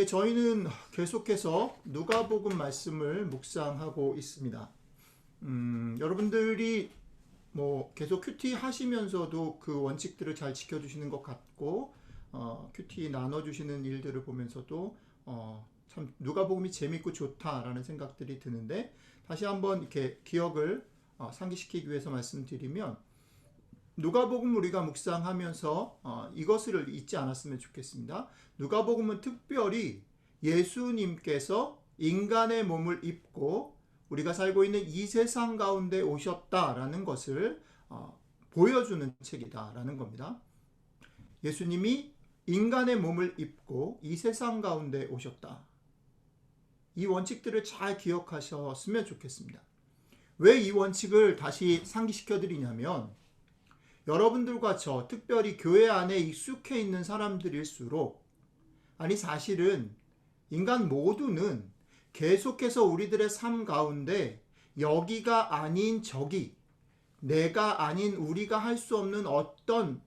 저희는 계속해서 누가복음 말씀을 묵상하고 있습니다. 여러분들이 계속 큐티 하시면서도 그 원칙들을 잘 지켜주시는 것 같고, 큐티 나눠주시는 일들을 보면서도 참 누가복음이 재밌고 좋다라는 생각들이 드는데, 다시 한번 이렇게 기억을 상기시키기 위해서 말씀드리면, 누가복음 우리가 묵상하면서 이것을 잊지 않았으면 좋겠습니다. 누가복음은 특별히 예수님께서 인간의 몸을 입고 우리가 살고 있는 이 세상 가운데 오셨다라는 것을 보여주는 책이다라는 겁니다. 예수님이 인간의 몸을 입고 이 세상 가운데 오셨다. 이 원칙들을 잘 기억하셨으면 좋겠습니다. 왜 이 원칙을 다시 상기시켜 드리냐면, 여러분들과 저, 특별히 교회 안에 익숙해 있는 사람들일수록, 사실은 인간 모두는 계속해서 우리들의 삶 가운데 여기가 아닌 저기, 내가 아닌 우리가 할 수 없는 어떤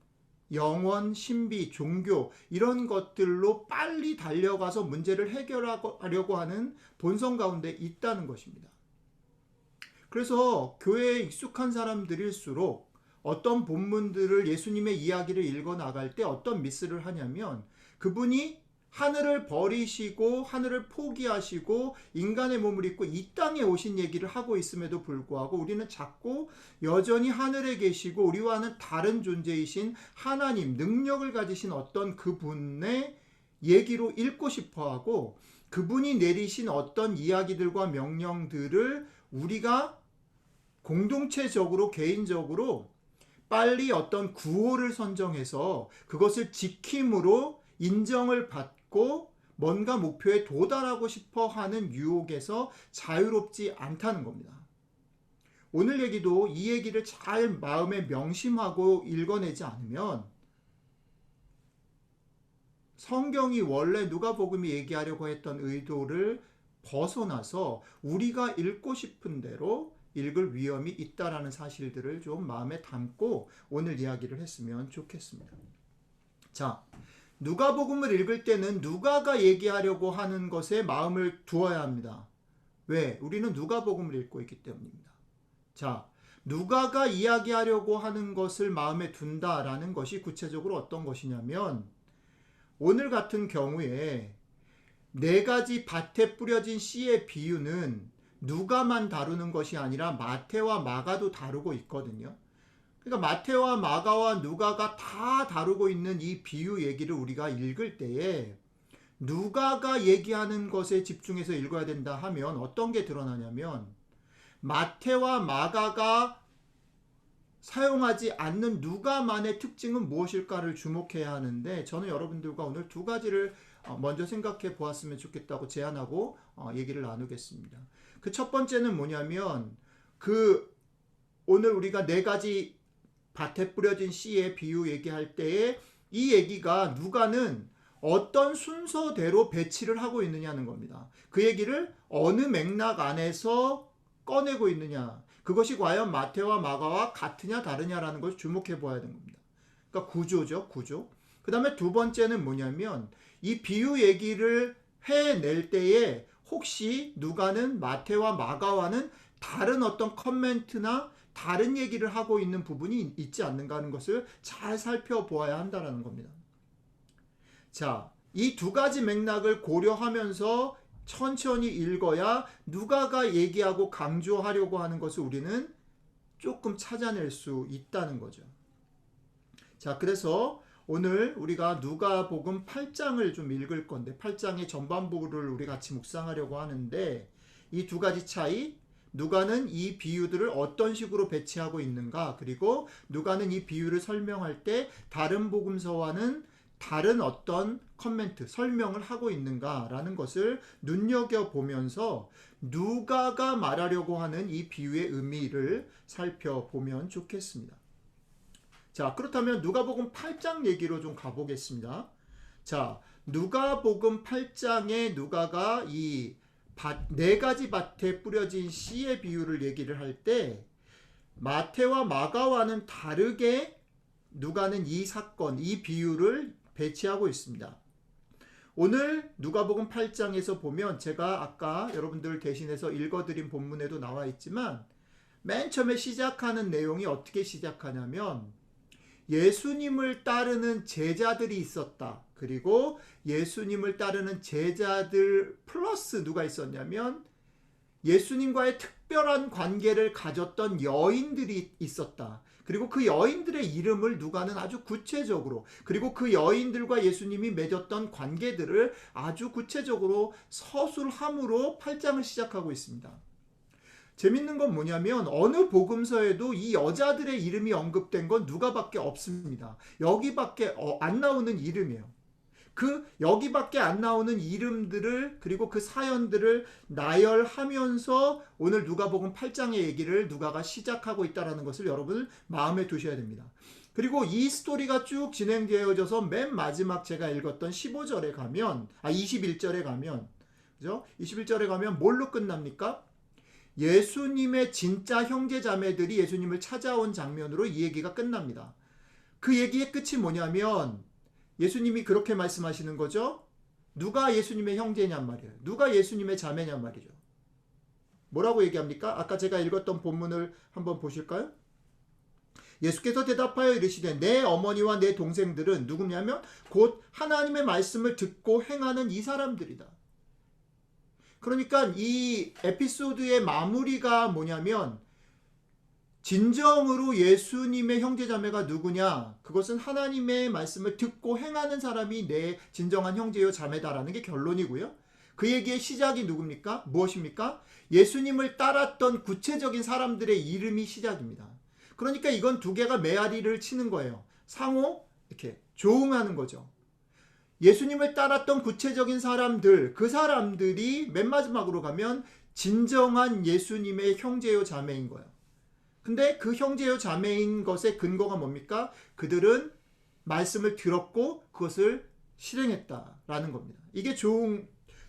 영원, 신비, 종교 이런 것들로 빨리 달려가서 문제를 해결하려고 하는 본성 가운데 있다는 것입니다. 그래서 교회에 익숙한 사람들일수록 어떤 본문들을 예수님의 이야기를 읽어 나갈 때 어떤 미스를 하냐면, 그분이 하늘을 버리시고 하늘을 포기하시고 인간의 몸을 입고 이 땅에 오신 얘기를 하고 있음에도 불구하고 우리는 자꾸 여전히 하늘에 계시고 우리와는 다른 존재이신 하나님, 능력을 가지신 어떤 그분의 얘기로 읽고 싶어하고, 그분이 내리신 어떤 이야기들과 명령들을 우리가 공동체적으로, 개인적으로 빨리 어떤 구호를 선정해서 그것을 지킴으로 인정을 받고 뭔가 목표에 도달하고 싶어 하는 유혹에서 자유롭지 않다는 겁니다. 오늘 얘기도 이 얘기를 잘 마음에 명심하고 읽어내지 않으면, 성경이 원래 누가복음이 얘기하려고 했던 의도를 벗어나서 우리가 읽고 싶은 대로 읽을 위험이 있다라는 사실들을 좀 마음에 담고 오늘 이야기를 했으면 좋겠습니다. 자, 누가복음을 읽을 때는 누가가 얘기하려고 하는 것에 마음을 두어야 합니다. 왜? 우리는 누가복음을 읽고 있기 때문입니다. 자, 누가가 이야기하려고 하는 것을 마음에 둔다라는 것이 구체적으로 어떤 것이냐면, 오늘 같은 경우에 4가지 밭에 뿌려진 씨의 비유는 누가만 다루는 것이 아니라 마태와 마가도 다루고 있거든요. 그러니까 마태와 마가와 누가가 다 다루고 있는 이 비유 얘기를 우리가 읽을 때에 누가가 얘기하는 것에 집중해서 읽어야 된다 하면 어떤 게 드러나냐면, 마태와 마가가 사용하지 않는 누가만의 특징은 무엇일까를 주목해야 하는데, 저는 여러분들과 오늘 2가지를 먼저 생각해 보았으면 좋겠다고 제안하고 얘기를 나누겠습니다. 그 첫 번째는 뭐냐면, 오늘 우리가 4가지 밭에 뿌려진 씨의 비유 얘기할 때에 이 얘기가 누가는 어떤 순서대로 배치를 하고 있느냐는 겁니다. 그 얘기를 어느 맥락 안에서 꺼내고 있느냐, 그것이 과연 마태와 마가와 같으냐 다르냐라는 것을 주목해 보아야 되는 겁니다. 그러니까 구조죠, 구조. 그 다음에 2번째는 뭐냐면, 이 비유 얘기를 해낼 때에 혹시 누가는 마태와 마가와는 다른 어떤 커멘트나 다른 얘기를 하고 있는 부분이 있지 않는가 하는 것을 잘 살펴보아야 한다는 겁니다. 자, 이 2가지 맥락을 고려하면서 천천히 읽어야 누가가 얘기하고 강조하려고 하는 것을 우리는 조금 찾아낼 수 있다는 거죠. 자, 그래서 오늘 우리가 누가복음 8장을 좀 읽을 건데, 8장의 전반부를 우리 같이 묵상하려고 하는데, 이 2가지 차이, 누가는 이 비유들을 어떤 식으로 배치하고 있는가, 그리고 누가는 이 비유를 설명할 때 다른 복음서와는 다른 어떤 커멘트, 설명을 하고 있는가라는 것을 눈여겨보면서 누가가 말하려고 하는 이 비유의 의미를 살펴보면 좋겠습니다. 자, 그렇다면 누가복음 8장 얘기로 좀 가보겠습니다. 자, 누가복음 8장에 누가가 이 4가지 밭에 뿌려진 씨의 비유를 얘기를 할 때, 마태와 마가와는 다르게 누가는 이 사건, 이 비유를 배치하고 있습니다. 오늘 누가복음 8장에서 보면 제가 아까 여러분들 대신해서 읽어드린 본문에도 나와 있지만 맨 처음에 시작하는 내용이 어떻게 시작하냐면 예수님을 따르는 제자들이 있었다. 그리고 예수님을 따르는 제자들 플러스 누가 있었냐면 예수님과의 특별한 관계를 가졌던 여인들이 있었다. 그리고 그 여인들의 이름을 누가는 아주 구체적으로, 그리고 그 여인들과 예수님이 맺었던 관계들을 아주 구체적으로 서술함으로 8장을 시작하고 있습니다. 재밌는 건 뭐냐면 어느 복음서에도 이 여자들의 이름이 언급된 건 누가밖에 없습니다. 여기밖에 안 나오는 이름이에요. 그 여기밖에 안 나오는 이름들을, 그리고 그 사연들을 나열하면서 오늘 누가복음 8장의 얘기를 누가가 시작하고 있다는 것을 여러분 마음에 두셔야 됩니다. 그리고 이 스토리가 쭉 진행되어져서 맨 마지막 제가 읽었던 15절에 가면 21절에 가면, 그죠? 21절에 가면 뭘로 끝납니까? 예수님의 진짜 형제 자매들이 예수님을 찾아온 장면으로 이 얘기가 끝납니다. 그 얘기의 끝이 뭐냐면 예수님이 그렇게 말씀하시는 거죠. 누가 예수님의 형제냔 말이에요. 누가 예수님의 자매냔 말이죠. 뭐라고 얘기합니까? 아까 제가 읽었던 본문을 한번 보실까요? 예수께서 대답하여 이르시되 내 어머니와 내 동생들은 누구냐면 곧 하나님의 말씀을 듣고 행하는 이 사람들이다. 그러니까 이 에피소드의 마무리가 뭐냐면 진정으로 예수님의 형제자매가 누구냐? 그것은 하나님의 말씀을 듣고 행하는 사람이 내 진정한 형제요 자매다라는 게 결론이고요. 그 얘기의 시작이 누굽니까? 무엇입니까? 예수님을 따랐던 구체적인 사람들의 이름이 시작입니다. 그러니까 이건 두 개가 메아리를 치는 거예요. 상호 이렇게 조응하는 거죠. 예수님을 따랐던 구체적인 사람들, 그 사람들이 맨 마지막으로 가면 진정한 예수님의 형제요 자매인 거예요. 근데 그 형제요 자매인 것의 근거가 뭡니까? 그들은 말씀을 들었고 그것을 실행했다라는 겁니다. 이게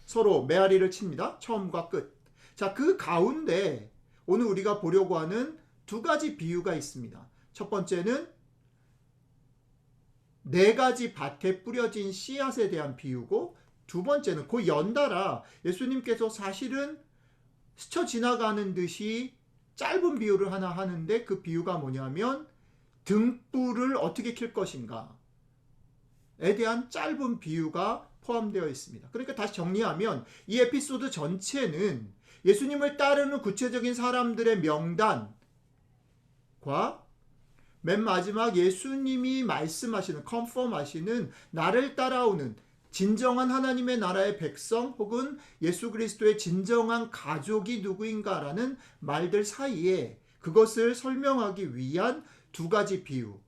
서로 메아리를 칩니다. 처음과 끝. 자, 그 가운데 오늘 우리가 보려고 하는 두 가지 비유가 있습니다. 첫 번째는 네 가지 밭에 뿌려진 씨앗에 대한 비유고, 두 번째는 그 연달아 예수님께서 사실은 스쳐 지나가는 듯이 짧은 비유를 하나 하는데 그 비유가 뭐냐면 등불을 어떻게 킬 것인가에 대한 짧은 비유가 포함되어 있습니다. 그러니까 다시 정리하면 이 에피소드 전체는 예수님을 따르는 구체적인 사람들의 명단과 맨 마지막 예수님이 말씀하시는, 컨펌하시는 나를 따라오는 진정한 하나님의 나라의 백성 혹은 예수 그리스도의 진정한 가족이 누구인가라는 말들 사이에 그것을 설명하기 위한 두 가지 비유,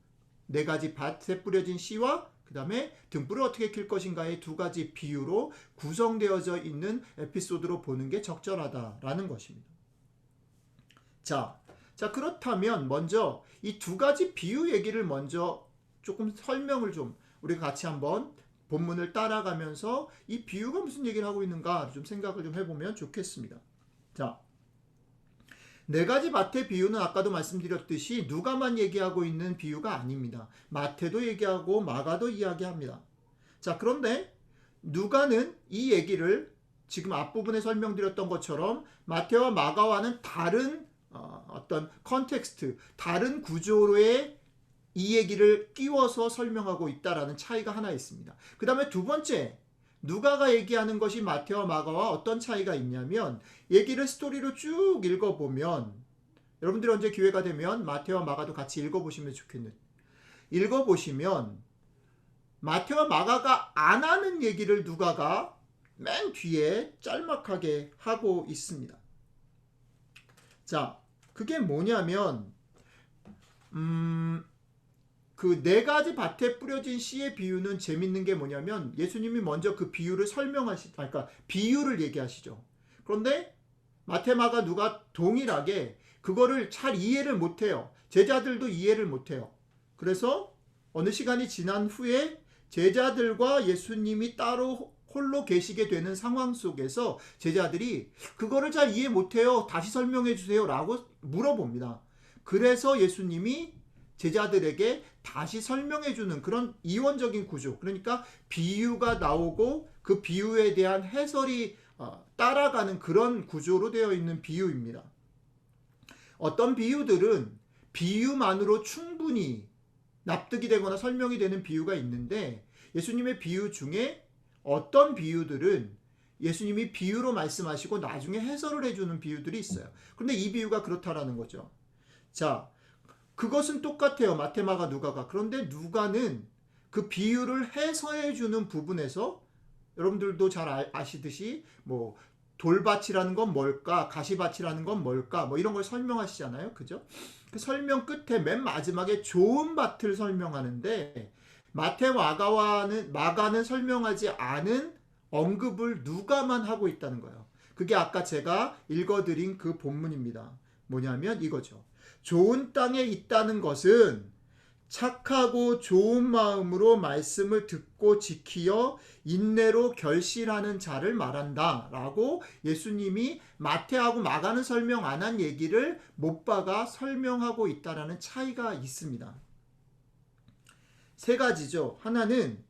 네 가지 밭에 뿌려진 씨와 그 다음에 등불을 어떻게 킬 것인가의 두 가지 비유로 구성되어져 있는 에피소드로 보는 게 적절하다라는 것입니다. 자, 그렇다면 먼저 이 두 가지 비유 얘기를 먼저 조금 설명을 좀 우리가 같이 한번 본문을 따라가면서 이 비유가 무슨 얘기를 하고 있는가 좀 생각을 좀 해보면 좋겠습니다. 자, 네 가지 밭의 비유는 아까도 말씀드렸듯이 누가만 얘기하고 있는 비유가 아닙니다. 마태도 얘기하고 마가도 이야기합니다. 자, 그런데 누가는 이 얘기를 지금 앞부분에 설명드렸던 것처럼 마태와 마가와는 다른 어떤 컨텍스트, 다른 구조로의 이 얘기를 끼워서 설명하고 있다라는 차이가 하나 있습니다. 그 다음에 두 번째, 누가가 얘기하는 것이 마태와 마가와 어떤 차이가 있냐면 얘기를 스토리로 쭉 읽어보면, 여러분들이 언제 기회가 되면 마태와 마가도 같이 읽어보시면 좋겠는, 읽어보시면 마태와 마가가 안 하는 얘기를 누가가 맨 뒤에 짤막하게 하고 있습니다. 자, 그게 뭐냐면 그 네 가지 밭에 뿌려진 씨의 비유는 재밌는 게 뭐냐면 예수님이 먼저 그 비유를 그러니까 비유를 얘기하시죠. 그런데 마태, 마가, 누가 동일하게 그거를 잘 이해를 못해요. 제자들도 이해를 못해요. 그래서 어느 시간이 지난 후에 제자들과 예수님이 따로 홀로 계시게 되는 상황 속에서 제자들이 그거를 잘 이해 못해요. 다시 설명해 주세요 라고 물어봅니다. 그래서 예수님이 제자들에게 다시 설명해주는 그런 이원적인 구조. 그러니까 비유가 나오고 그 비유에 대한 해설이 따라가는 그런 구조로 되어 있는 비유입니다. 어떤 비유들은 비유만으로 충분히 납득이 되거나 설명이 되는 비유가 있는데, 예수님의 비유 중에 어떤 비유들은 예수님이 비유로 말씀하시고 나중에 해설을 해주는 비유들이 있어요. 그런데 이 비유가 그렇다라는 거죠. 자, 그것은 똑같아요. 마태, 마가, 누가가. 그런데 누가는 그 비유를 해설해 주는 부분에서, 여러분들도 잘 아시듯이 뭐 돌밭이라는 건 뭘까, 가시밭이라는 건 뭘까, 뭐 이런 걸 설명하시잖아요. 그죠? 그 설명 끝에 맨 마지막에 좋은 밭을 설명하는데, 마태, 마가는 설명하지 않은 언급을 누가만 하고 있다는 거예요. 그게 아까 제가 읽어드린 그 본문입니다. 뭐냐면 이거죠. 좋은 땅에 있다는 것은 착하고 좋은 마음으로 말씀을 듣고 지키어 인내로 결실하는 자를 말한다 라고 예수님이 마태하고 마가는 설명 안 한 얘기를 못 박아 설명하고 있다라는 차이가 있습니다. 세 가지죠. 하나는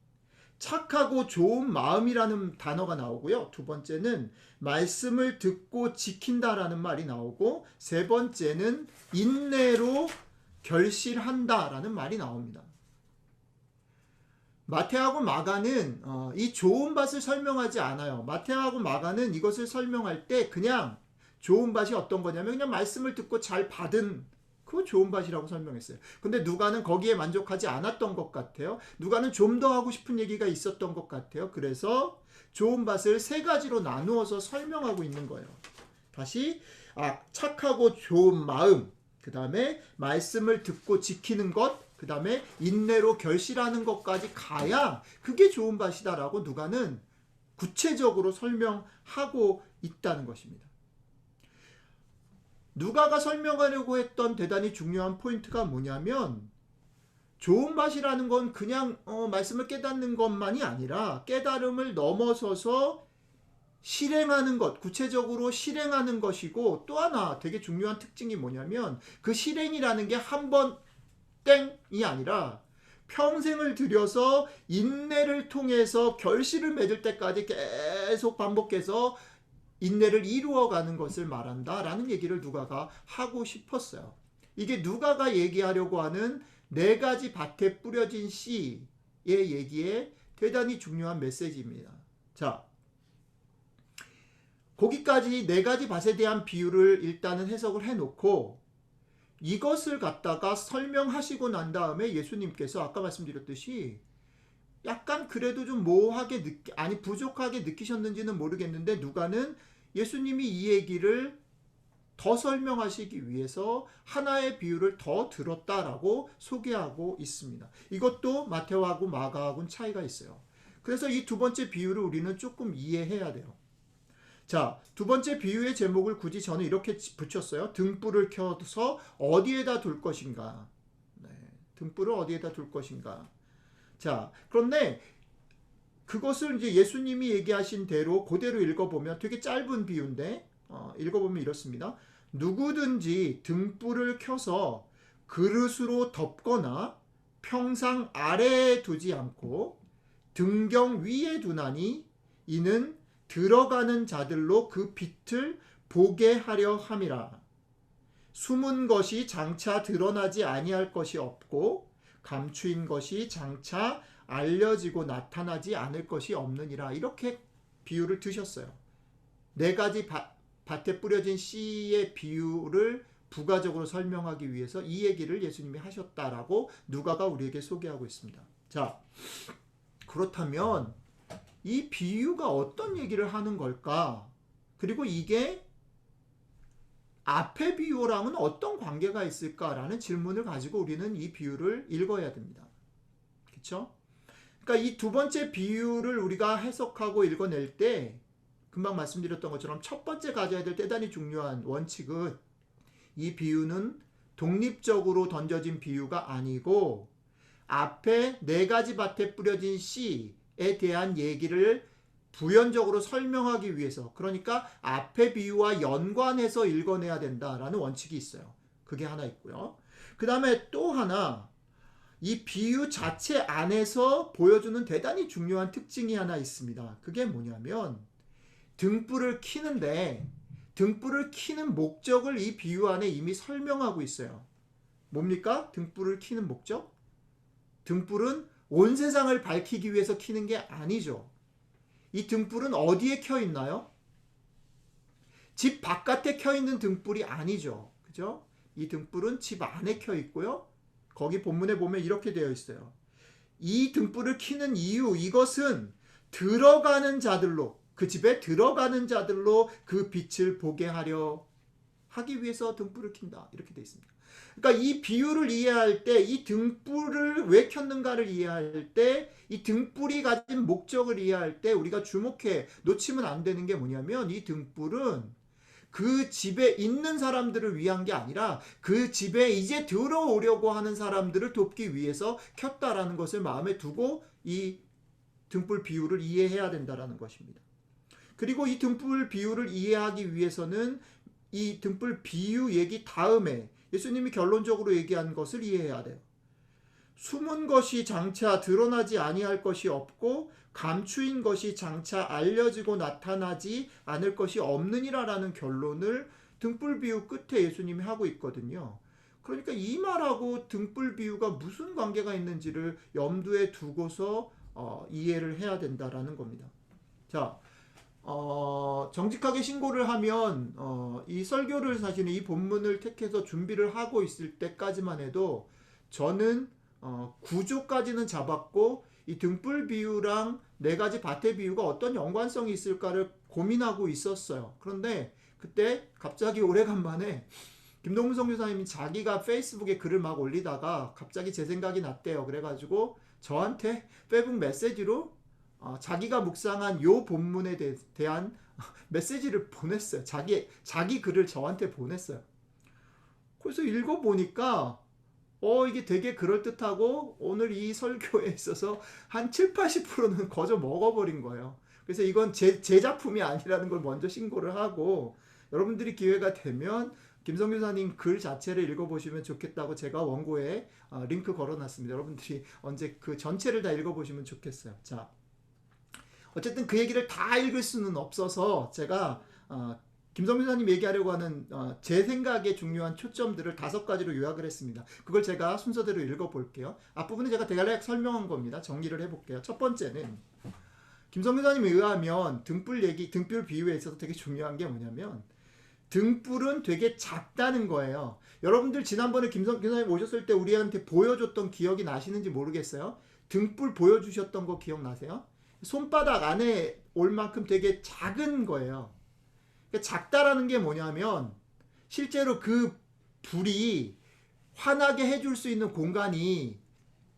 착하고 좋은 마음이라는 단어가 나오고요. 두 번째는 말씀을 듣고 지킨다라는 말이 나오고, 세 번째는 인내로 결실한다라는 말이 나옵니다. 마태하고 마가는 이 좋은 밭을 설명하지 않아요. 마태하고 마가는 이것을 설명할 때 그냥 좋은 밭이 어떤 거냐면 그냥 말씀을 듣고 잘 받은 그 좋은 밭이라고 설명했어요. 근데 누가는 거기에 만족하지 않았던 것 같아요. 누가는 좀 더 하고 싶은 얘기가 있었던 것 같아요. 그래서 좋은 밭을 세 가지로 나누어서 설명하고 있는 거예요. 다시 착하고 좋은 마음, 그 다음에 말씀을 듣고 지키는 것, 그 다음에 인내로 결실하는 것까지 가야 그게 좋은 밭이다라고 누가는 구체적으로 설명하고 있다는 것입니다. 누가가 설명하려고 했던 대단히 중요한 포인트가 뭐냐면, 좋은 밭이라는 건 그냥 말씀을 깨닫는 것만이 아니라 깨달음을 넘어서서 실행하는 것, 구체적으로 실행하는 것이고, 또 하나 되게 중요한 특징이 뭐냐면 그 실행이라는 게 한 번 땡이 아니라 평생을 들여서 인내를 통해서 결실을 맺을 때까지 계속 반복해서 인내를 이루어가는 것을 말한다라는 얘기를 누가가 하고 싶었어요. 이게 누가가 얘기하려고 하는 네 가지 밭에 뿌려진 씨의 얘기에 대단히 중요한 메시지입니다. 자, 거기까지 네 가지 밭에 대한 비유를 일단은 해석을 해놓고 이것을 갖다가 설명하시고 난 다음에 예수님께서 아까 말씀드렸듯이 약간 그래도 좀 모호하게 부족하게 느끼셨는지는 모르겠는데, 누가는 예수님이 이 얘기를 더 설명하시기 위해서 하나의 비유를 더 들었다라고 소개하고 있습니다. 이것도 마태하고 마가하고는 차이가 있어요. 그래서 이 두 번째 비유를 우리는 조금 이해해야 돼요. 자, 두 번째 비유의 제목을 굳이 저는 이렇게 붙였어요. 등불을 켜서 어디에다 둘 것인가. 네, 등불을 어디에다 둘 것인가. 자, 그런데 그것을 이제 예수님이 얘기하신 대로 그대로 읽어보면 되게 짧은 비유인데 읽어보면 이렇습니다. 누구든지 등불을 켜서 그릇으로 덮거나 평상 아래에 두지 않고 등경 위에 두나니 이는 들어가는 자들로 그 빛을 보게 하려 함이라. 숨은 것이 장차 드러나지 아니할 것이 없고 감추인 것이 장차 알려지고 나타나지 않을 것이 없느니라. 이렇게 비유를 드셨어요. 네 가지 밭에 뿌려진 씨의 비유를 부가적으로 설명하기 위해서 이 얘기를 예수님이 하셨다라고 누가가 우리에게 소개하고 있습니다. 자, 그렇다면 이 비유가 어떤 얘기를 하는 걸까? 그리고 이게 앞의 비유랑은 어떤 관계가 있을까라는 질문을 가지고 우리는 이 비유를 읽어야 됩니다. 그렇죠? 그러니까 이 두 번째 비유를 우리가 해석하고 읽어낼 때 금방 말씀드렸던 것처럼 첫 번째 가져야 될 대단히 중요한 원칙은 이 비유는 독립적으로 던져진 비유가 아니고 앞에 네 가지 밭에 뿌려진 씨에 대한 얘기를 부연적으로 설명하기 위해서, 그러니까 앞의 비유와 연관해서 읽어내야 된다라는 원칙이 있어요. 그게 하나 있고요. 그 다음에 또 하나, 이 비유 자체 안에서 보여주는 대단히 중요한 특징이 하나 있습니다. 그게 뭐냐면 등불을 켜는데 등불을 켜는 목적을 이 비유 안에 이미 설명하고 있어요. 뭡니까? 등불을 켜는 목적? 등불은 온 세상을 밝히기 위해서 켜는 게 아니죠. 이 등불은 어디에 켜 있나요? 집 바깥에 켜 있는 등불이 아니죠. 그죠? 이 등불은 집 안에 켜 있고요. 거기 본문에 보면 이렇게 되어 있어요. 이 등불을 켜는 이유, 이것은 들어가는 자들로, 그 집에 들어가는 자들로 그 빛을 보게 하려 하기 위해서 등불을 켠다. 이렇게 되어 있습니다. 그러니까 이 비유를 이해할 때, 이 등불을 왜 켰는가를 이해할 때, 이 등불이 가진 목적을 이해할 때 우리가 주목해 놓치면 안 되는 게 뭐냐면, 이 등불은 그 집에 있는 사람들을 위한 게 아니라 그 집에 이제 들어오려고 하는 사람들을 돕기 위해서 켰다라는 것을 마음에 두고 이 등불 비유를 이해해야 된다라는 것입니다. 그리고 이 등불 비유를 이해하기 위해서는 이 등불 비유 얘기 다음에 예수님이 결론적으로 얘기한 것을 이해해야 돼요. 숨은 것이 장차 드러나지 아니할 것이 없고 감추인 것이 장차 알려지고 나타나지 않을 것이 없느니라라는 결론을 등불 비유 끝에 예수님이 하고 있거든요. 그러니까 이 말하고 등불 비유가 무슨 관계가 있는지를 염두에 두고서 이해를 해야 된다라는 겁니다. 자, 정직하게 신고를 하면 이 설교를 사실은 이 본문을 택해서 준비를 하고 있을 때까지만 해도 저는 구조까지는 잡았고 이 등불 비유랑 네 가지 밭의 비유가 어떤 연관성이 있을까를 고민하고 있었어요. 그런데 그때 갑자기 오래간만에 김동문 선교사님이 자기가 페이스북에 글을 막 올리다가 갑자기 제 생각이 났대요. 그래가지고 저한테 페이북 메시지로 자기가 묵상한 요 본문에 대한 메시지를 보냈어요. 자기 글을 저한테 보냈어요. 그래서 읽어보니까 이게 되게 그럴듯하고 오늘 이 설교에 있어서 한 7, 80%는 거저 먹어버린 거예요. 그래서 이건 제 작품이 아니라는 걸 먼저 신고를 하고 여러분들이 기회가 되면 김성교사님 글 자체를 읽어보시면 좋겠다고 제가 원고에 링크 걸어놨습니다. 여러분들이 언제 그 전체를 다 읽어보시면 좋겠어요. 자, 어쨌든 그 얘기를 다 읽을 수는 없어서 제가 김성교사님 얘기하려고 하는 제 생각에 중요한 초점들을 5가지로 요약을 했습니다. 그걸 제가 순서대로 읽어볼게요. 앞부분은 제가 대략 설명한 겁니다. 정리를 해볼게요. 첫 번째는 김성교사님에 의하면 등불 비유에 있어서 되게 중요한 게 뭐냐면 등불은 되게 작다는 거예요. 여러분들 지난번에 김성교사님 오셨을 때 우리한테 보여줬던 기억이 나시는지 모르겠어요. 등불 보여주셨던 거 기억나세요? 손바닥 안에 올 만큼 되게 작은 거예요. 작다라는 게 뭐냐면 실제로 그 불이 환하게 해줄 수 있는 공간이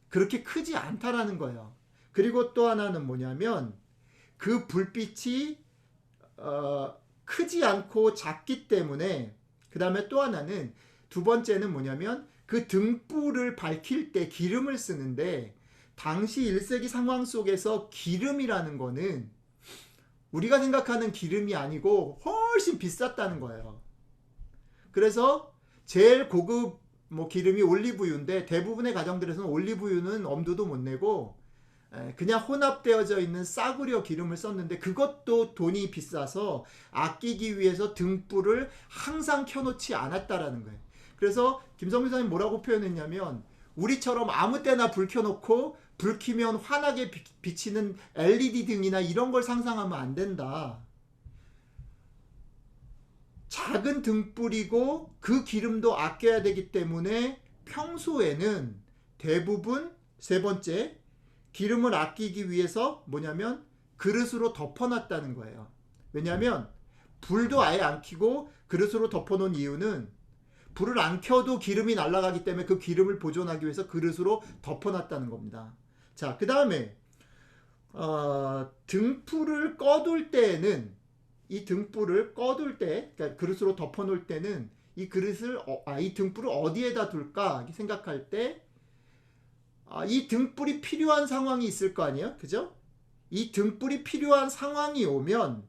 그렇게 크지 않다라는 거예요. 그리고 또 하나는 뭐냐면 그 불빛이 크지 않고 작기 때문에, 그 다음에 또 하나는 두 번째는 뭐냐면 그 등불을 밝힐 때 기름을 쓰는데 당시 1세기 상황 속에서 기름이라는 거는 우리가 생각하는 기름이 아니고 훨씬 비쌌다는 거예요. 그래서 제일 고급 기름이 올리브유인데 대부분의 가정들에서는 올리브유는 엄두도 못 내고 그냥 혼합되어져 있는 싸구려 기름을 썼는데 그것도 돈이 비싸서 아끼기 위해서 등불을 항상 켜놓지 않았다라는 거예요. 그래서 김성민 선생님 뭐라고 표현했냐면 우리처럼 아무 때나 불 켜놓고 불 켜면 환하게 비치는 LED 등이나 이런 걸 상상하면 안 된다. 작은 등불이고 그 기름도 아껴야 되기 때문에 평소에는 대부분 세 번째 기름을 아끼기 위해서 뭐냐면 그릇으로 덮어놨다는 거예요. 왜냐하면 불도 아예 안 켜고 그릇으로 덮어놓은 이유는 불을 안 켜도 기름이 날아가기 때문에 그 기름을 보존하기 위해서 그릇으로 덮어놨다는 겁니다. 자, 그 다음에 등불을 꺼둘 때에는 이 등불을 꺼둘 때, 그러니까 그릇으로 덮어놓을 때는 이 그릇을 이 등불을 어디에다 둘까 생각할 때 이 등불이 필요한 상황이 있을 거 아니에요, 그죠? 이 등불이 필요한 상황이 오면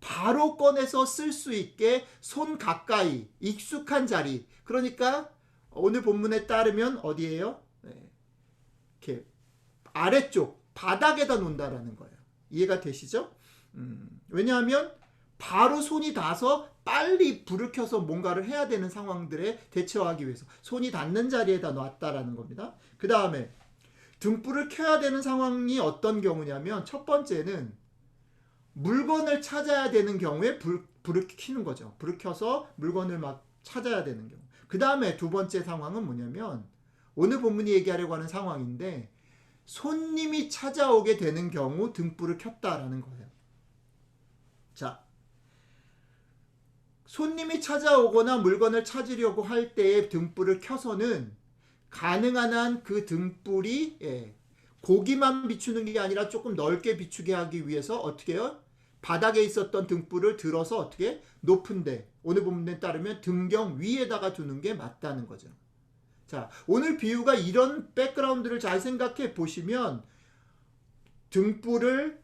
바로 꺼내서 쓸 수 있게 손 가까이 익숙한 자리, 그러니까 오늘 본문에 따르면 어디예요? 네. 이렇게 아래쪽 바닥에다 놓는다라는 거예요. 이해가 되시죠? 왜냐하면 바로 손이 닿아서 빨리 불을 켜서 뭔가를 해야 되는 상황들에 대처하기 위해서 손이 닿는 자리에다 놨다라는 겁니다. 그 다음에 등불을 켜야 되는 상황이 어떤 경우냐면 첫 번째는 물건을 찾아야 되는 경우에 불을 켜는 거죠. 불을 켜서 물건을 막 찾아야 되는 경우. 그 다음에 두 번째 상황은 뭐냐면 오늘 본문이 얘기하려고 하는 상황인데 손님이 찾아오게 되는 경우 등불을 켰다라는 거예요. 자, 손님이 찾아오거나 물건을 찾으려고 할 때에 등불을 켜서는 가능한 한 그 등불이 고기만 비추는 게 아니라 조금 넓게 비추게 하기 위해서 어떻게 해요? 바닥에 있었던 등불을 들어서 어떻게 높은데 오늘 본문에 따르면 등경 위에다가 두는 게 맞다는 거죠. 자, 오늘 비유가 이런 백그라운드를 잘 생각해 보시면 등불을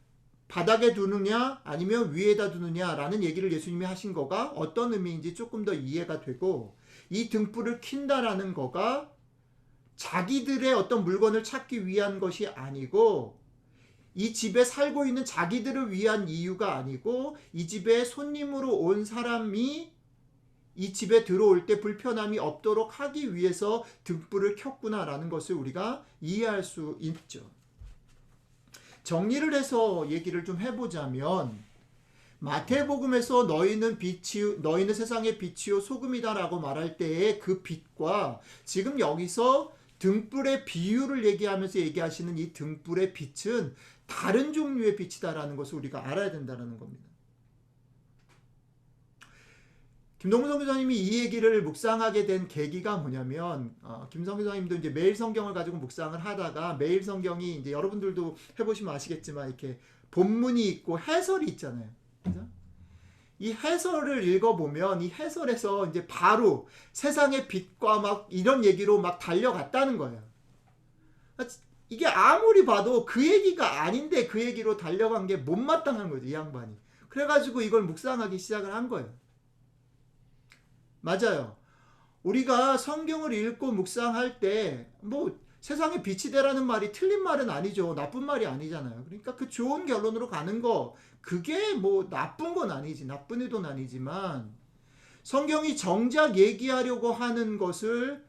바닥에 두느냐 아니면 위에다 두느냐라는 얘기를 예수님이 하신 거가 어떤 의미인지 조금 더 이해가 되고 이 등불을 킨다라는 거가 자기들의 어떤 물건을 찾기 위한 것이 아니고 이 집에 살고 있는 자기들을 위한 이유가 아니고 이 집에 손님으로 온 사람이 이 집에 들어올 때 불편함이 없도록 하기 위해서 등불을 켰구나라는 것을 우리가 이해할 수 있죠. 정리를 해서 얘기를 좀 해보자면 마태복음에서 너희는 세상의 빛이요 소금이다라고 말할 때의 그 빛과 지금 여기서 등불의 비유를 얘기하면서 얘기하시는 이 등불의 빛은 다른 종류의 빛이다라는 것을 우리가 알아야 된다는 겁니다. 김동문 교사님이 이 얘기를 묵상하게 된 계기가 뭐냐면 김성 교사님도 이제 매일 성경을 가지고 묵상을 하다가 매일 성경이 이제 여러분들도 해보시면 아시겠지만 이렇게 본문이 있고 해설이 있잖아요. 그죠? 이 해설을 읽어보면 이 해설에서 이제 바로 세상의 빛과 막 이런 얘기로 막 달려갔다는 거예요. 이게 아무리 봐도 그 얘기가 아닌데 그 얘기로 달려간 게 못마땅한 거죠, 이 양반이. 그래가지고 이걸 묵상하기 시작을 한 거예요. 맞아요. 우리가 성경을 읽고 묵상할 때 뭐 세상에 빛이 되라는 말이 틀린 말은 아니죠. 나쁜 말이 아니잖아요. 그러니까 그 좋은 결론으로 가는 거 그게 뭐 나쁜 건 아니지. 나쁜 의도는 아니지만 성경이 정작 얘기하려고 하는 것을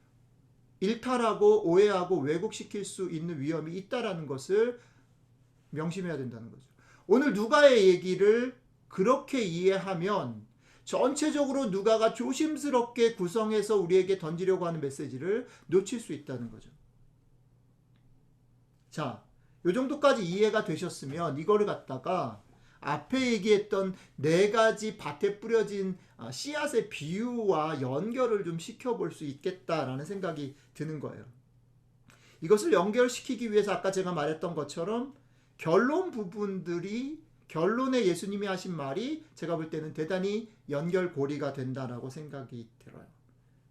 일탈하고 오해하고 왜곡시킬 수 있는 위험이 있다라는 것을 명심해야 된다는 거죠. 오늘 누가의 얘기를 그렇게 이해하면 전체적으로 누가가 조심스럽게 구성해서 우리에게 던지려고 하는 메시지를 놓칠 수 있다는 거죠. 자, 요 정도까지 이해가 되셨으면 이거를 갖다가 앞에 얘기했던 4가지 밭에 뿌려진 씨앗의 비유와 연결을 좀 시켜볼 수 있겠다라는 생각이 드는 거예요. 이것을 연결시키기 위해서 아까 제가 말했던 것처럼 결론 부분들이 결론에 예수님이 하신 말이 제가 볼 때는 대단히 연결고리가 된다라고 생각이 들어요.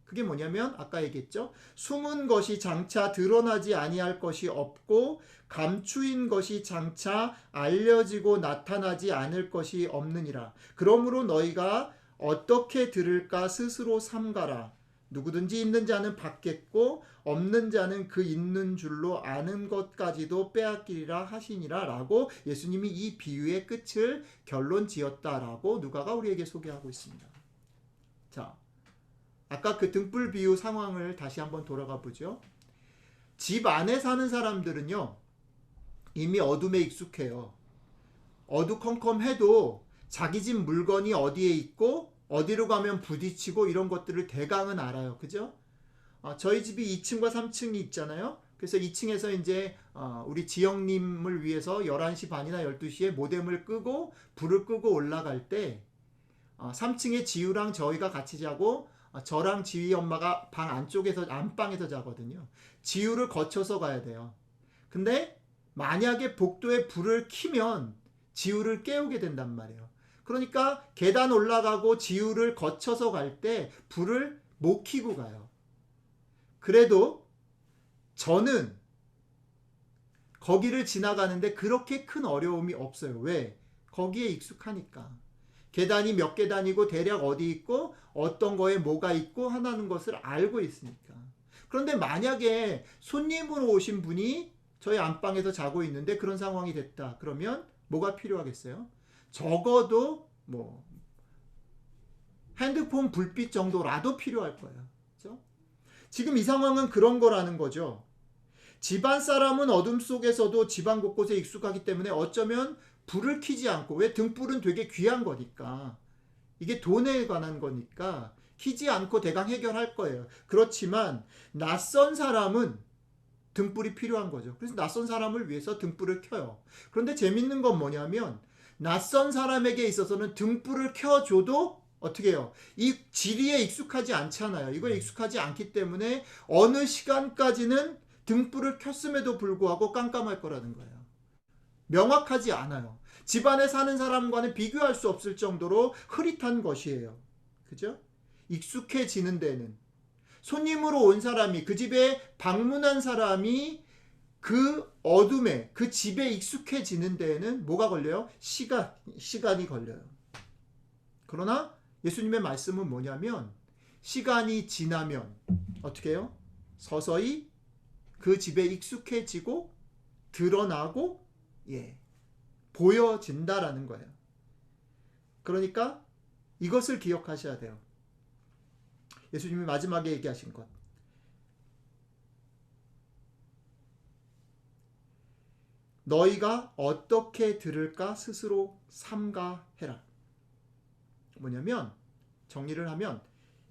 그게 뭐냐면 아까 얘기했죠. 숨은 것이 장차 드러나지 아니할 것이 없고 감추인 것이 장차 알려지고 나타나지 않을 것이 없느니라. 그러므로 너희가 어떻게 들을까 스스로 삼가라. 누구든지 있는 자는 받겠고 없는 자는 그 있는 줄로 아는 것까지도 빼앗기리라 하시니라 라고 예수님이 이 비유의 끝을 결론 지었다라고 누가가 우리에게 소개하고 있습니다. 자, 아까 그 등불 비유 상황을 다시 한번 돌아가 보죠. 집 안에 사는 사람들은요 이미 어둠에 익숙해요. 어두컴컴해도 자기 집 물건이 어디에 있고 어디로 가면 부딪히고 이런 것들을 대강은 알아요. 그죠? 저희 집이 2층과 3층이 있잖아요. 그래서 2층에서 이제 우리 지영님을 위해서 11시 반이나 12시에 모뎀을 끄고 불을 끄고 올라갈 때 3층에 지우랑 저희가 같이 자고 저랑 지희 엄마가 방 안쪽에서 안방에서 자거든요. 지우를 거쳐서 가야 돼요. 근데 만약에 복도에 불을 켜면 지우를 깨우게 된단 말이에요. 그러니까 계단 올라가고 지우를 거쳐서 갈 때 불을 못 켜고 가요. 그래도 저는 거기를 지나가는데 그렇게 큰 어려움이 없어요. 왜? 거기에 익숙하니까. 계단이 몇 계단이고 대략 어디 있고 어떤 거에 뭐가 있고 하는 것을 알고 있으니까. 그런데 만약에 손님으로 오신 분이 저희 안방에서 자고 있는데 그런 상황이 됐다. 그러면 뭐가 필요하겠어요? 적어도 뭐 핸드폰 불빛 정도라도 필요할 거예요. 그렇죠? 지금 이 상황은 그런 거라는 거죠. 집안 사람은 어둠 속에서도 집안 곳곳에 익숙하기 때문에 어쩌면 불을 켜지 않고, 왜 등불은 되게 귀한 거니까, 이게 돈에 관한 거니까 켜지 않고 대강 해결할 거예요. 그렇지만 낯선 사람은 등불이 필요한 거죠. 그래서 낯선 사람을 위해서 등불을 켜요. 그런데 재밌는 건 뭐냐면 낯선 사람에게 있어서는 등불을 켜줘도 어떻게 해요? 이 지리에 익숙하지 않잖아요. 이거에 익숙하지 않기 때문에 어느 시간까지는 등불을 켰음에도 불구하고 깜깜할 거라는 거예요. 명확하지 않아요. 집안에 사는 사람과는 비교할 수 없을 정도로 흐릿한 것이에요. 그죠? 익숙해지는 데는 손님으로 온 사람이, 그 집에 방문한 사람이 그 어둠에, 그 집에 익숙해지는 데에는 뭐가 걸려요? 시간이 걸려요. 그러나 예수님의 말씀은 뭐냐면 시간이 지나면 어떻게 해요? 서서히 그 집에 익숙해지고 드러나고 보여진다라는 거예요. 그러니까 이것을 기억하셔야 돼요. 예수님이 마지막에 얘기하신 것. 너희가 어떻게 들을까 스스로 삼가해라. 뭐냐면 정리를 하면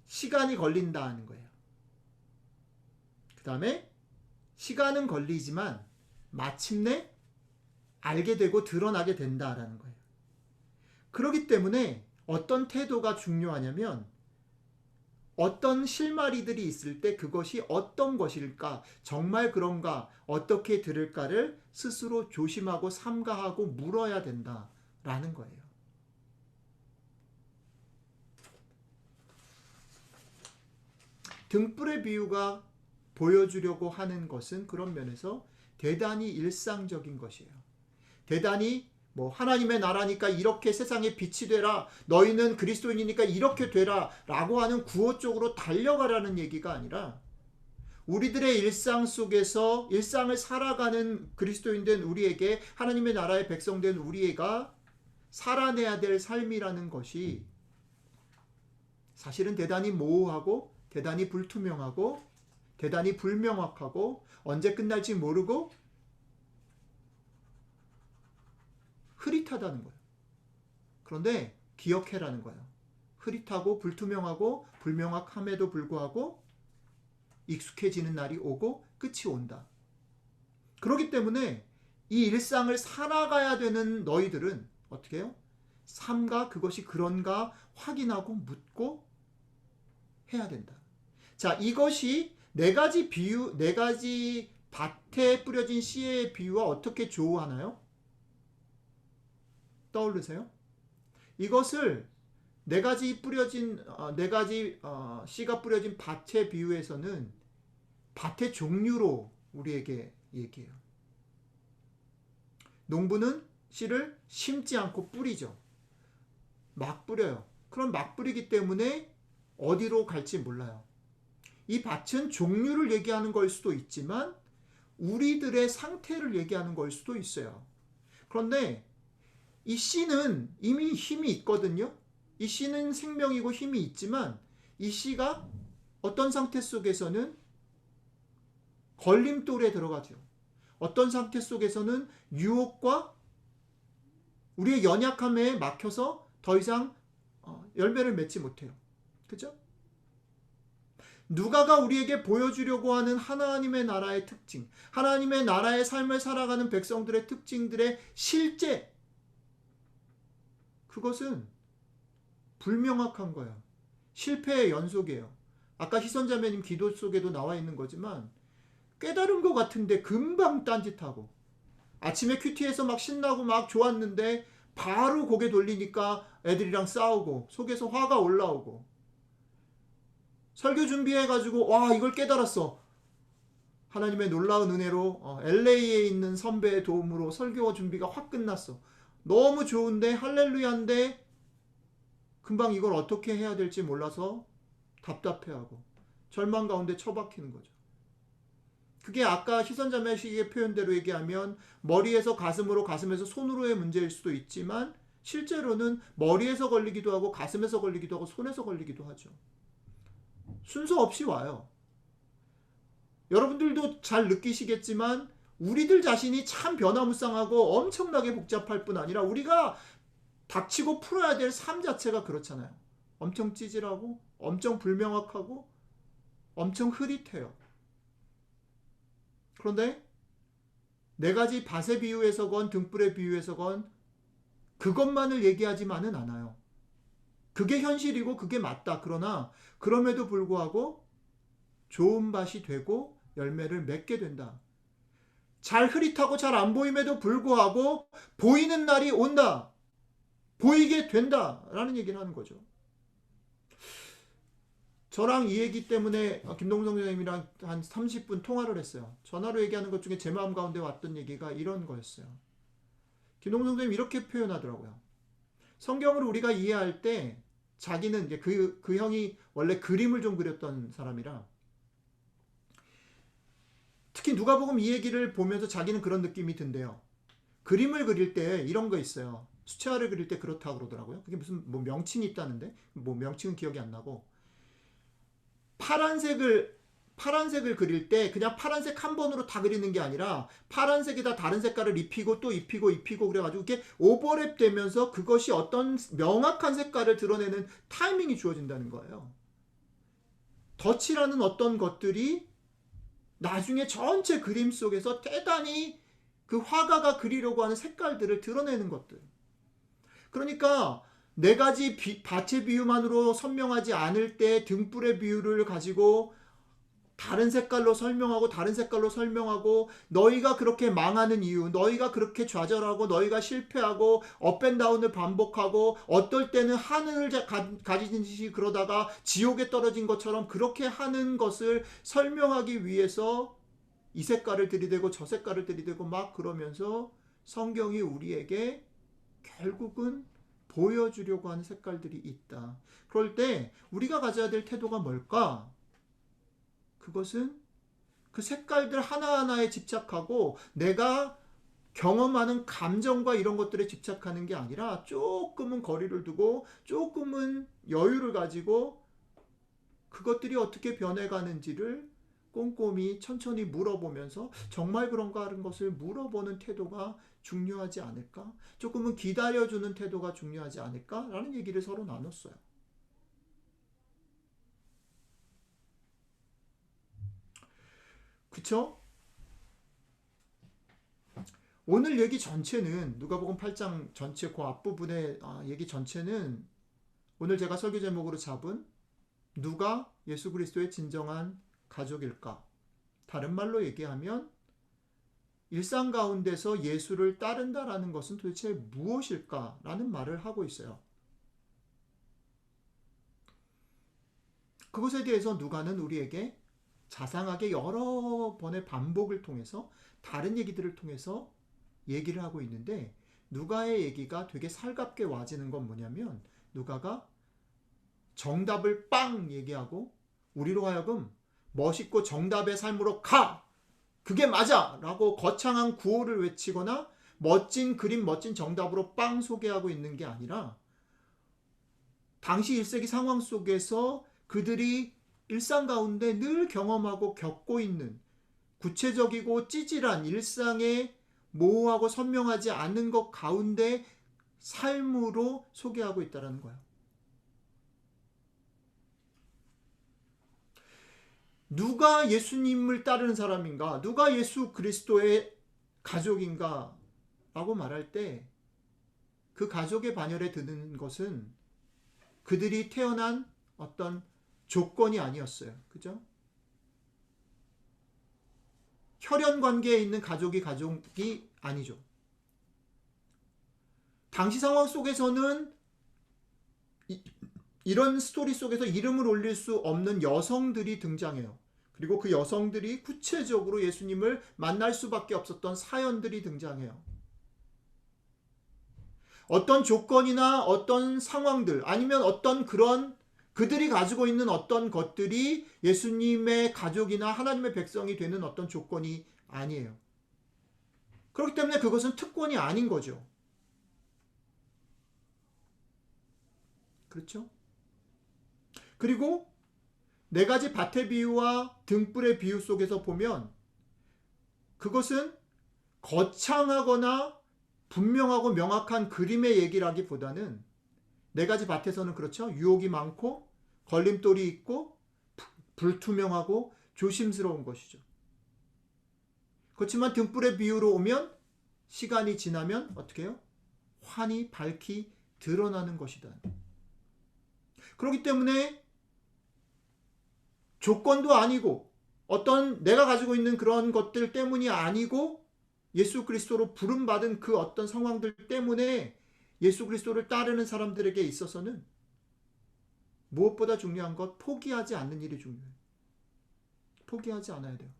시간이 걸린다는 거예요. 그 다음에 시간은 걸리지만 마침내 알게 되고 드러나게 된다라는 거예요. 그렇기 때문에 어떤 태도가 중요하냐면 어떤 실마리들이 있을 때 그것이 어떤 것일까, 정말 그런가, 어떻게 들을까를 스스로 조심하고 삼가하고 물어야 된다라는 거예요. 등불의 비유가 보여주려고 하는 것은 그런 면에서 대단히 일상적인 것이에요. 대단히 하나님의 나라니까 이렇게 세상에 빛이 되라, 너희는 그리스도인이니까 이렇게 되라 라고 하는 구호 쪽으로 달려가라는 얘기가 아니라 우리들의 일상 속에서 일상을 살아가는 그리스도인 된 우리에게, 하나님의 나라의 백성 된 우리가 살아내야 될 삶이라는 것이 사실은 대단히 모호하고 대단히 불투명하고 대단히 불명확하고 언제 끝날지 모르고 흐릿하다는 거예요. 그런데 기억해라는 거예요. 흐릿하고 불투명하고 불명확함에도 불구하고 익숙해지는 날이 오고 끝이 온다. 그렇기 때문에 이 일상을 살아가야 되는 너희들은 어떻게 해요? 삼가 그것이 그런가 확인하고 묻고 해야 된다. 자, 이것이 네 가지 밭에 뿌려진 씨의 비유와 어떻게 조우하나요? 떠오르세요? 이것을 네 가지 씨가 뿌려진 밭의 비유에서는 밭의 종류로 우리에게 얘기해요. 농부는 씨를 심지 않고 뿌리죠. 막 뿌려요. 그럼 막 뿌리기 때문에 어디로 갈지 몰라요. 이 밭은 종류를 얘기하는 걸 수도 있지만 우리들의 상태를 얘기하는 걸 수도 있어요. 그런데 이 씨는 이미 힘이 있거든요. 이 씨는 생명이고 힘이 있지만 이 씨가 어떤 상태 속에서는 걸림돌에 들어가죠. 어떤 상태 속에서는 유혹과 우리의 연약함에 막혀서 더 이상 열매를 맺지 못해요. 그죠? 누가가 우리에게 보여주려고 하는 하나님의 나라의 특징, 하나님의 나라의 삶을 살아가는 백성들의 특징들의 실제, 그것은 불명확한 거예요. 실패의 연속이에요. 아까 희선자매님 기도 속에도 나와 있는 거지만 깨달은 것 같은데 금방 딴짓하고, 아침에 큐티에서 막 신나고 막 좋았는데 바로 고개 돌리니까 애들이랑 싸우고 속에서 화가 올라오고, 설교 준비해가지고 와 이걸 깨달았어. 하나님의 놀라운 은혜로 LA에 있는 선배의 도움으로 설교 준비가 확 끝났어. 너무 좋은데 할렐루야인데 금방 이걸 어떻게 해야 될지 몰라서 답답해하고 절망 가운데 처박히는 거죠. 그게 아까 희선자매식의 표현대로 얘기하면 머리에서 가슴으로, 가슴에서 손으로의 문제일 수도 있지만 실제로는 머리에서 걸리기도 하고 가슴에서 걸리기도 하고 손에서 걸리기도 하죠. 순서 없이 와요. 여러분들도 잘 느끼시겠지만 우리들 자신이 참 변화무쌍하고 엄청나게 복잡할 뿐 아니라 우리가 닥치고 풀어야 될 삶 자체가 그렇잖아요. 엄청 찌질하고 엄청 불명확하고 엄청 흐릿해요. 그런데 네 가지 밭의 비유에서건 등불의 비유에서건 그것만을 얘기하지만은 않아요. 그게 현실이고 그게 맞다. 그러나 그럼에도 불구하고 좋은 밭이 되고 열매를 맺게 된다. 잘 흐릿하고 잘 안 보임에도 불구하고 보이는 날이 온다. 보이게 된다. 라는 얘기를 하는 거죠. 저랑 이 얘기 때문에 김동성 선생님이랑 한 30분 통화를 했어요. 전화로 얘기하는 것 중에 제 마음 가운데 왔던 얘기가 이런 거였어요. 김동성 선생님 이렇게 표현하더라고요. 성경을 우리가 이해할 때 자기는 이제 그 형이 원래 그림을 좀 그렸던 사람이라 특히 누가복음 이 얘기를 보면서 자기는 그런 느낌이 든대요. 그림을 그릴 때 이런 거 있어요. 수채화를 그릴 때 그렇다고 그러더라고요. 그게 무슨 뭐 명칭이 있다는데 뭐 명칭은 기억이 안 나고 파란색을 그릴 때 그냥 파란색 한 번으로 다 그리는 게 아니라 파란색에다 다른 색깔을 입히고 또 입히고 그래가지고 이렇게 오버랩 되면서 그것이 어떤 명확한 색깔을 드러내는 타이밍이 주어진다는 거예요. 덧칠하는 어떤 것들이 나중에 전체 그림 속에서 대단히 그 화가가 그리려고 하는 색깔들을 드러내는 것들. 그러니까 네 가지 밭의 비유만으로 선명하지 않을 때 등불의 비유를 가지고 다른 색깔로 설명하고 너희가 그렇게 망하는 이유, 너희가 그렇게 좌절하고 너희가 실패하고 업앤다운을 반복하고 어떨 때는 하늘을 가진 듯이 그러다가 지옥에 떨어진 것처럼 그렇게 하는 것을 설명하기 위해서 이 색깔을 들이대고 저 색깔을 들이대고 막 그러면서 성경이 우리에게 결국은 보여주려고 하는 색깔들이 있다. 그럴 때 우리가 가져야 될 태도가 뭘까? 그것은 그 색깔들 하나하나에 집착하고 내가 경험하는 감정과 이런 것들에 집착하는 게 아니라 조금은 거리를 두고 조금은 여유를 가지고 그것들이 어떻게 변해가는지를 꼼꼼히 천천히 물어보면서 정말 그런가 하는 것을 물어보는 태도가 중요하지 않을까? 조금은 기다려주는 태도가 중요하지 않을까? 라는 얘기를 서로 나눴어요. 그쵸? 오늘 얘기 전체는 누가복음 8장 전체 그 앞부분의 얘기 전체는 오늘 제가 설교 제목으로 잡은 누가 예수 그리스도의 진정한 가족일까? 다른 말로 얘기하면 일상 가운데서 예수를 따른다라는 것은 도대체 무엇일까라는 말을 하고 있어요. 그것에 대해서 누가는 우리에게 자상하게 여러 번의 반복을 통해서 다른 얘기들을 통해서 얘기를 하고 있는데 누가의 얘기가 되게 살갑게 와지는 건 뭐냐면 누가가 정답을 빵 얘기하고 우리로 하여금 멋있고 정답의 삶으로 가! 그게 맞아! 라고 거창한 구호를 외치거나 멋진 그림, 멋진 정답으로 빵 소개하고 있는 게 아니라 당시 1세기 상황 속에서 그들이 일상 가운데 늘 경험하고 겪고 있는 구체적이고 찌질한 일상의 모호하고 선명하지 않은 것 가운데 삶으로 소개하고 있다는 거예요. 누가 예수님을 따르는 사람인가? 누가 예수 그리스도의 가족인가? 라고 말할 때 그 가족의 반열에 드는 것은 그들이 태어난 어떤 조건이 아니었어요. 그죠? 혈연 관계에 있는 가족이 아니죠. 당시 상황 속에서는 이런 스토리 속에서 이름을 올릴 수 없는 여성들이 등장해요. 그리고 그 여성들이 구체적으로 예수님을 만날 수밖에 없었던 사연들이 등장해요. 어떤 조건이나 어떤 상황들 아니면 어떤 그런 그들이 가지고 있는 어떤 것들이 예수님의 가족이나 하나님의 백성이 되는 어떤 조건이 아니에요. 그렇기 때문에 그것은 특권이 아닌 거죠. 그렇죠? 그리고 네 가지 밭의 비유와 등불의 비유 속에서 보면 그것은 거창하거나 분명하고 명확한 그림의 얘기라기보다는 네 가지 밭에서는 그렇죠. 유혹이 많고 걸림돌이 있고 불투명하고 조심스러운 것이죠. 그렇지만 등불의 비유로 오면 시간이 지나면 어떻게 해요? 환히 밝히 드러나는 것이다. 그렇기 때문에 조건도 아니고 어떤 내가 가지고 있는 그런 것들 때문이 아니고 예수 그리스도로 부름받은 그 어떤 상황들 때문에 예수 그리스도를 따르는 사람들에게 있어서는 무엇보다 중요한 것, 포기하지 않는 일이 중요해요. 포기하지 않아야 돼요.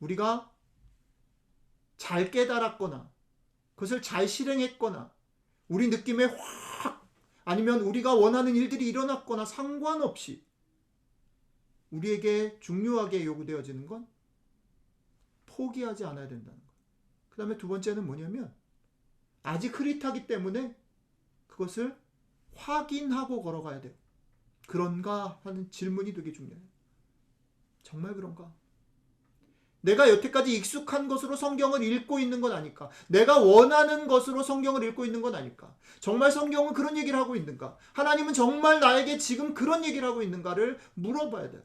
우리가 잘 깨달았거나 그것을 잘 실행했거나 우리 느낌에 확 아니면 우리가 원하는 일들이 일어났거나 상관없이 우리에게 중요하게 요구되어지는 건 포기하지 않아야 된다는 거예요. 그 다음에 두 번째는 뭐냐면 아직 흐릿하기 때문에 그것을 확인하고 걸어가야 돼요. 그런가 하는 질문이 되게 중요해요. 정말 그런가? 내가 여태까지 익숙한 것으로 성경을 읽고 있는 건 아닐까? 내가 원하는 것으로 성경을 읽고 있는 건 아닐까? 정말 성경은 그런 얘기를 하고 있는가? 하나님은 정말 나에게 지금 그런 얘기를 하고 있는가를 물어봐야 돼요.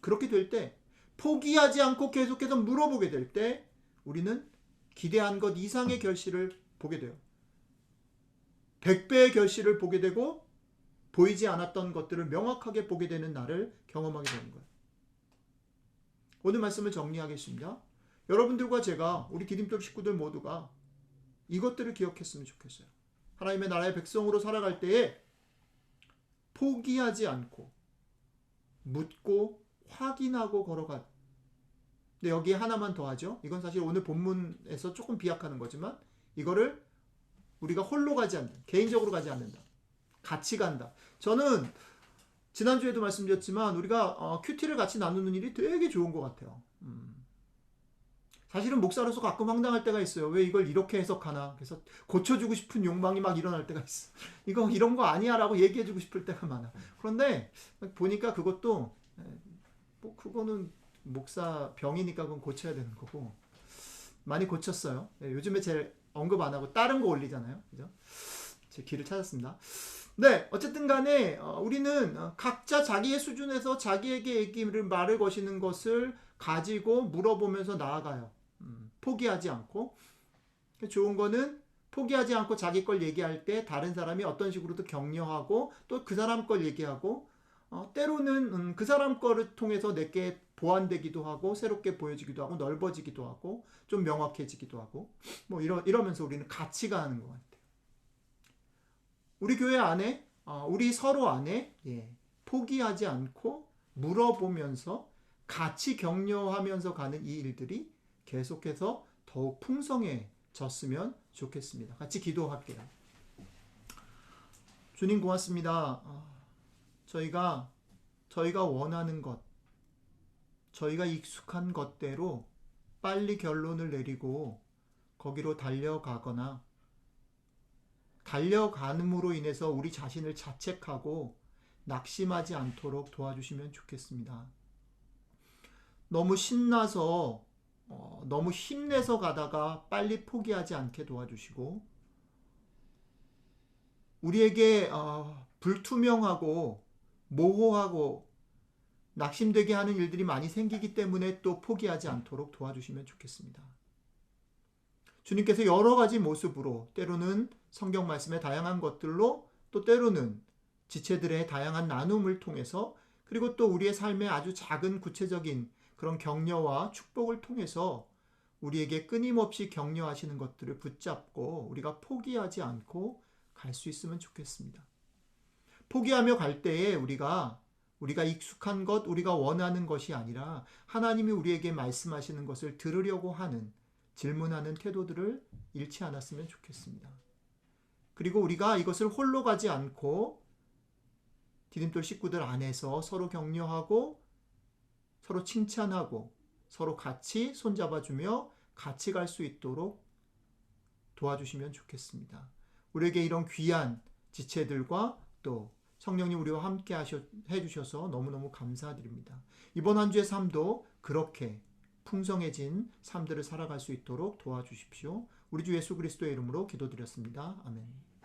그렇게 될 때 포기하지 않고 계속해서 물어보게 될 때 우리는 기대한 것 이상의 결실을 보게 돼요. 100배의 결실을 보게 되고 보이지 않았던 것들을 명확하게 보게 되는 날을 경험하게 되는 거예요. 오늘 말씀을 정리하겠습니다. 여러분들과 제가 우리 디딤돌 식구들 모두가 이것들을 기억했으면 좋겠어요. 하나님의 나라의 백성으로 살아갈 때에 포기하지 않고 묻고 확인하고 걸어가. 근데 여기에 하나만 더 하죠. 이건 사실 오늘 본문에서 조금 비약하는 거지만 이거를 우리가 홀로 가지 않는다. 개인적으로 가지 않는다. 같이 간다. 저는 지난주에도 말씀드렸지만 우리가 큐티를 같이 나누는 일이 되게 좋은 것 같아요. 사실은 목사로서 가끔 황당할 때가 있어요. 왜 이걸 이렇게 해석하나. 그래서 고쳐주고 싶은 욕망이 막 일어날 때가 있어. 이거 이런 거 아니야 라고 얘기해주고 싶을 때가 많아. 그런데 보니까 그것도 뭐 그거는 목사 병이니까 그건 고쳐야 되는 거고 많이 고쳤어요. 요즘에 제일 언급 안 하고 다른 거 올리잖아요. 그죠? 제 길을 찾았습니다. 네, 어쨌든 간에 우리는 각자 자기의 수준에서 자기에게 얘기를 말을 거시는 것을 가지고 물어보면서 나아가요. 포기하지 않고. 좋은 거는 포기하지 않고 자기 걸 얘기할 때 다른 사람이 어떤 식으로도 격려하고 또 그 사람 걸 얘기하고 때로는 그 사람 거를 통해서 내게 보완되기도 하고 새롭게 보여지기도 하고 넓어지기도 하고 좀 명확해지기도 하고 뭐 이러면서 우리는 같이 가는 것 같아요. 우리 교회 안에 우리 서로 안에 포기하지 않고 물어보면서 같이 격려하면서 가는 이 일들이 계속해서 더욱 풍성해졌으면 좋겠습니다. 같이 기도할게요. 주님 고맙습니다. 저희가 원하는 것, 저희가 익숙한 것대로 빨리 결론을 내리고 거기로 달려가거나 달려감으로 인해서 우리 자신을 자책하고 낙심하지 않도록 도와주시면 좋겠습니다. 너무 신나서 너무 힘내서 가다가 빨리 포기하지 않게 도와주시고 우리에게 불투명하고 모호하고 낙심되게 하는 일들이 많이 생기기 때문에 또 포기하지 않도록 도와주시면 좋겠습니다. 주님께서 여러 가지 모습으로 때로는 성경 말씀의 다양한 것들로 또 때로는 지체들의 다양한 나눔을 통해서 그리고 또 우리의 삶의 아주 작은 구체적인 그런 격려와 축복을 통해서 우리에게 끊임없이 격려하시는 것들을 붙잡고 우리가 포기하지 않고 갈 수 있으면 좋겠습니다. 포기하며 갈 때에 우리가 익숙한 것, 우리가 원하는 것이 아니라 하나님이 우리에게 말씀하시는 것을 들으려고 하는 질문하는 태도들을 잃지 않았으면 좋겠습니다. 그리고 우리가 이것을 홀로 가지 않고 디딤돌 식구들 안에서 서로 격려하고 서로 칭찬하고 서로 같이 손잡아주며 같이 갈 수 있도록 도와주시면 좋겠습니다. 우리에게 이런 귀한 지체들과 또 성령님 우리와 함께 해주셔서 너무너무 감사드립니다. 이번 한 주의 삶도 그렇게 풍성해진 삶들을 살아갈 수 있도록 도와주십시오. 우리 주 예수 그리스도의 이름으로 기도드렸습니다. 아멘.